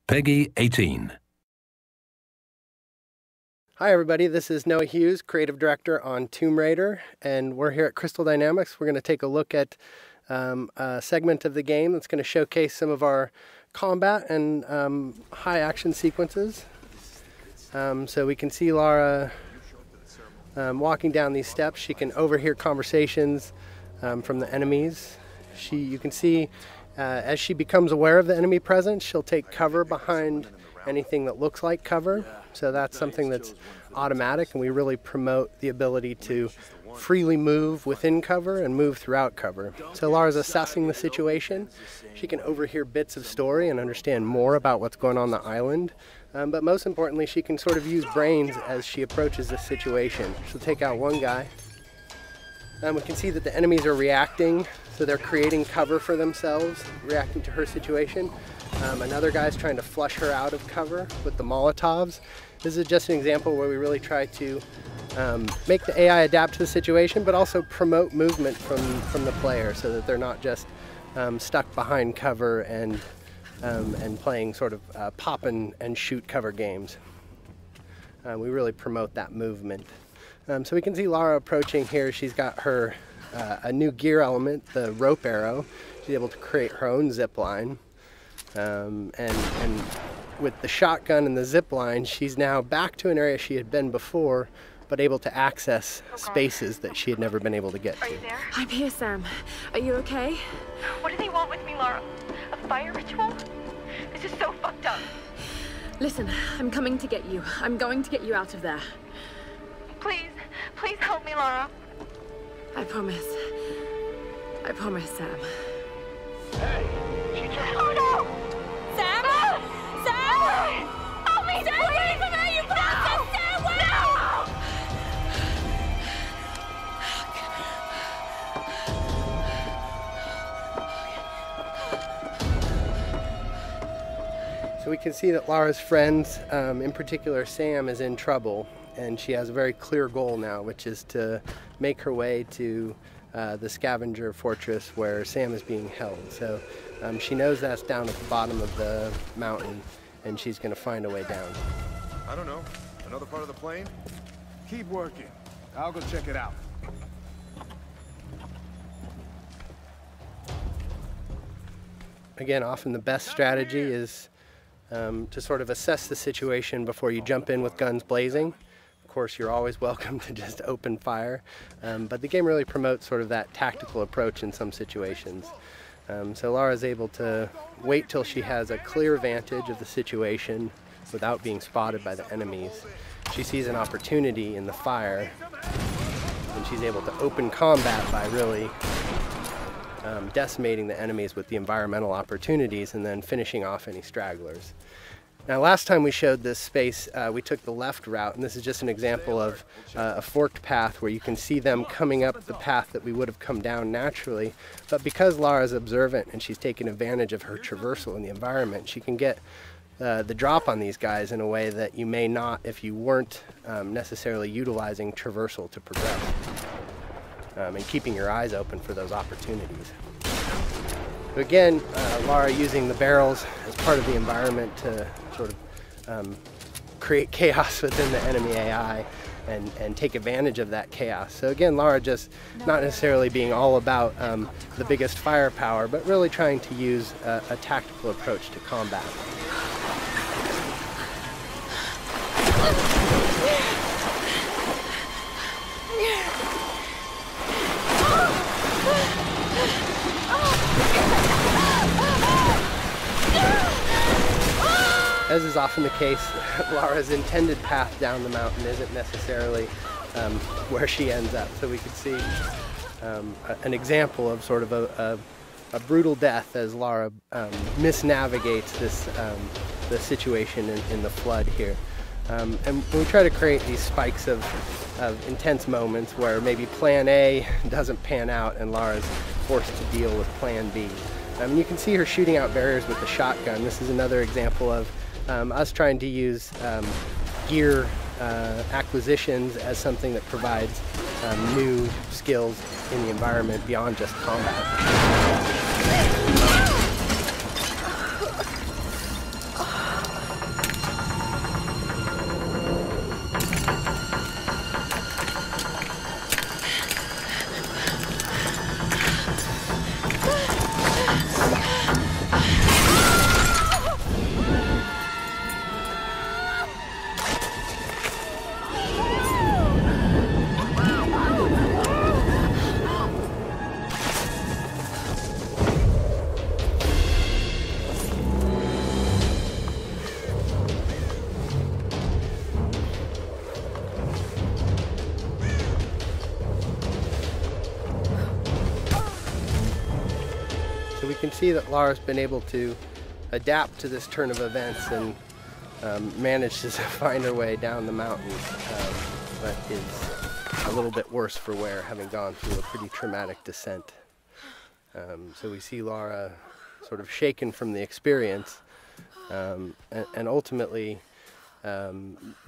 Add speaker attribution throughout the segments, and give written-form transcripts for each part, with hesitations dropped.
Speaker 1: Peggy 18.
Speaker 2: Hi everybody, this is Noah Hughes, Creative Director on Tomb Raider, and we're here at Crystal Dynamics. We're going to take a look at a segment of the game that's going to showcase some of our combat and high action sequences. So we can see Lara walking down these steps. She can overhear conversations from the enemies. You can see as she becomes aware of the enemy presence, she'll take cover behind anything that looks like cover. So that's something that's automatic, and we really promote the ability to freely move within cover and move throughout cover. So Lara's assessing the situation. She can overhear bits of story and understand more about what's going on the island. But most importantly, she can sort of use brains as she approaches this situation. She'll take out one guy. We can see that the enemies are reacting, so they're creating cover for themselves, reacting to her situation. Another guy's trying to flush her out of cover with the Molotovs. This is just an example where we really try to make the AI adapt to the situation, but also promote movement from the player so that they're not just stuck behind cover and playing sort of pop and shoot cover games. We really promote that movement. So we can see Lara approaching here. She's got her a new gear element, the rope arrow. She's able to create her own zip line. And with the shotgun and the zip line, she's now back to an area she had been before, but able to access spaces that she had never been able to get to.
Speaker 3: Are you there?
Speaker 4: I'm here, Sam. Are you okay?
Speaker 3: What do they want with me, Lara? A fire ritual? This is so fucked up.
Speaker 4: Listen, I'm coming to get you. I'm going to get you out of there.
Speaker 3: Please, please help me, Lara.
Speaker 4: I promise. I promise, Sam.
Speaker 5: Hey, she just...
Speaker 3: Oh no!
Speaker 4: Sam!
Speaker 3: No!
Speaker 4: Sam!
Speaker 3: Help me,
Speaker 4: Stay
Speaker 3: please!
Speaker 4: away from her, you bastard! Stay away!
Speaker 2: So we can see that Lara's friends, in particular Sam, is in trouble, and she has a very clear goal now, which is to make her way to the scavenger fortress where Sam is being held. So she knows that's down at the bottom of the mountain, and she's going to find a way down.
Speaker 5: I don't know. Another part of the plane? Keep working. I'll go check it out.
Speaker 2: Again, often the best strategy is to sort of assess the situation before you jump in with guns blazing. Of course, you're always welcome to just open fire, but the game really promotes sort of that tactical approach in some situations. So Lara's able to wait till she has a clear vantage of the situation without being spotted by the enemies. She sees an opportunity in the fire, and she's able to open combat by really decimating the enemies with the environmental opportunities and then finishing off any stragglers. Now, last time we showed this space, we took the left route, and this is just an example of a forked path where you can see them coming up the path that we would have come down naturally. But because Lara's observant and she's taken advantage of her traversal in the environment, she can get the drop on these guys in a way that you may not if you weren't necessarily utilizing traversal to progress and keeping your eyes open for those opportunities. So again, Lara using the barrels as part of the environment to sort of create chaos within the enemy AI and take advantage of that chaos. So again, Lara just not necessarily being all about the biggest firepower, but really trying to use a tactical approach to combat. As is often the case, Lara's intended path down the mountain isn't necessarily where she ends up. So we could see an example of sort of a brutal death as Lara misnavigates the situation in the flood here. And we try to create these spikes of intense moments where maybe plan A doesn't pan out and Lara's forced to deal with plan B. You can see her shooting out barriers with the shotgun. This is another example of us trying to use gear acquisitions as something that provides new skills in the environment beyond just combat. see that Lara's been able to adapt to this turn of events and managed to find her way down the mountain, but is a little bit worse for wear, having gone through a pretty traumatic descent. So we see Lara sort of shaken from the experience, and ultimately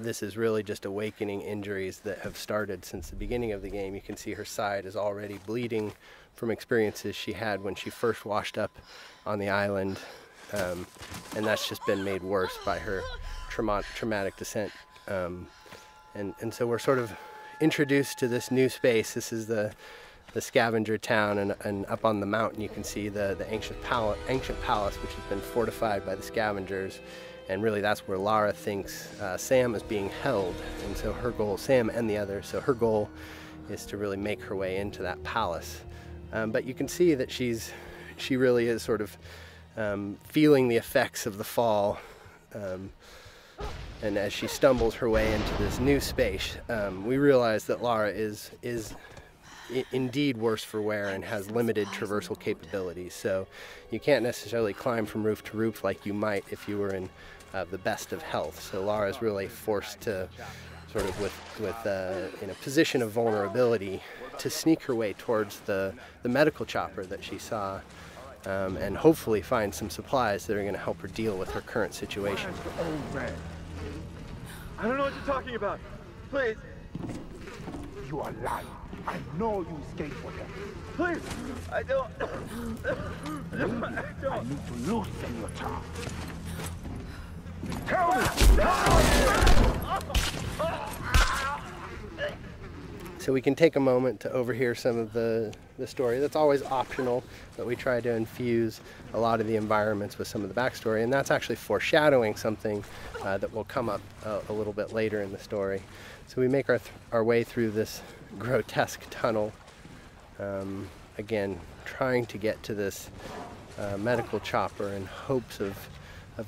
Speaker 2: this is really just awakening injuries that have started since the beginning of the game. You can see her side is already bleeding from experiences she had when she first washed up on the island, and that's just been made worse by her traumatic descent. And so we're sort of introduced to this new space. This is the scavenger town, and up on the mountain you can see the ancient palace, which has been fortified by the scavengers, and really that's where Lara thinks Sam is being held. And so her goal, Sam and the others, so her goal is to really make her way into that palace. But you can see that she really is sort of feeling the effects of the fall, and as she stumbles her way into this new space, we realize that Lara is indeed worse for wear and has limited traversal capabilities. So you can't necessarily climb from roof to roof like you might if you were in the best of health. So Lara is really forced to sort of in a position of vulnerability to sneak her way towards the medical chopper that she saw, and hopefully find some supplies that are going to help her deal with her current situation.
Speaker 1: Oh man, I don't know what you're talking about. Please.
Speaker 5: You are lying. I know you escaped with them.
Speaker 1: Please. I don't.
Speaker 5: I need to loosen your tongue. Tell me!
Speaker 2: So we can take a moment to overhear some of the story. That's always optional, but we try to infuse a lot of the environments with some of the backstory, and that's actually foreshadowing something that will come up a little bit later in the story. So we make our way through this grotesque tunnel, again trying to get to this medical chopper in hopes of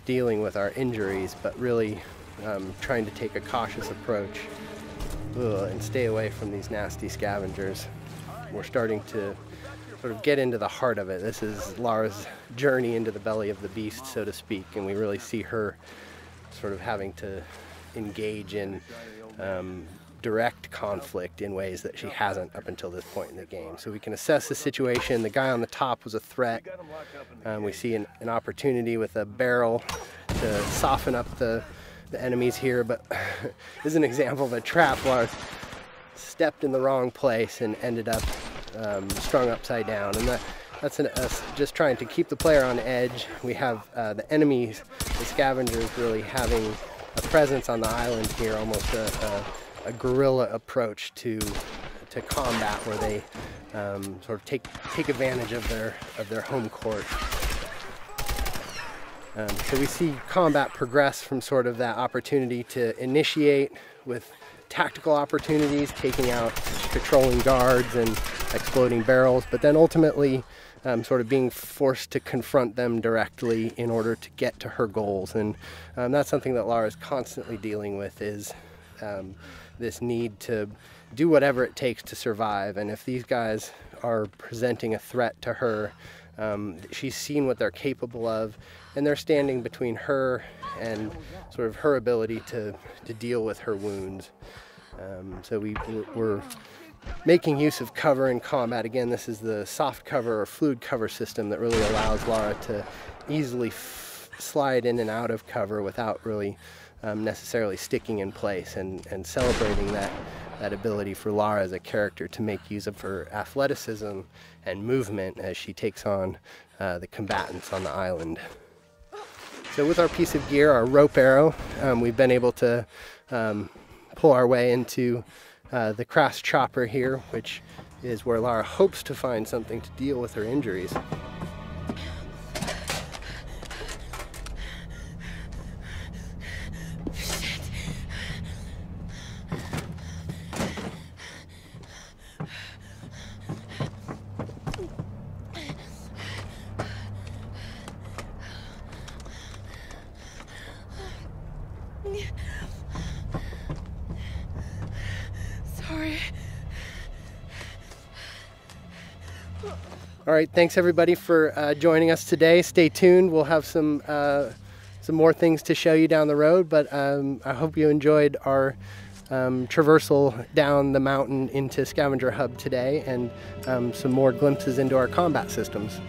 Speaker 2: dealing with our injuries, but really trying to take a cautious approach and stay away from these nasty scavengers. We're starting to sort of get into the heart of it. This is Lara's journey into the belly of the beast, so to speak, and we really see her sort of having to engage in direct conflict in ways that she hasn't up until this point in the game. So we can assess the situation. The guy on the top was a threat. We see an opportunity with a barrel to soften up the enemies here, but this is an example of a trap. Lara stepped in the wrong place and ended up strung upside down, and that's us just trying to keep the player on edge. We have the enemies, the scavengers, really having a presence on the island here, almost a guerrilla approach to combat, where they sort of take advantage of their home court. So we see combat progress from sort of that opportunity to initiate with tactical opportunities, taking out patrolling guards and exploding barrels, but then ultimately sort of being forced to confront them directly in order to get to her goals. And that's something that Lara is constantly dealing with, is this need to do whatever it takes to survive. And if these guys are presenting a threat to her, she's seen what they're capable of, and they're standing between her and sort of her ability to deal with her wounds. So we're making use of cover in combat. Again, this is the soft cover or fluid cover system that really allows Lara to easily slide in and out of cover without really necessarily sticking in place, and celebrating that ability for Lara as a character to make use of her athleticism and movement as she takes on the combatants on the island. So with our piece of gear, our rope arrow, we've been able to pull our way into the crash chopper here, which is where Lara hopes to find something to deal with her injuries. All right, thanks everybody for joining us today. Stay tuned. We'll have some more things to show you down the road, but I hope you enjoyed our traversal down the mountain into Scavenger Hub today, and some more glimpses into our combat systems.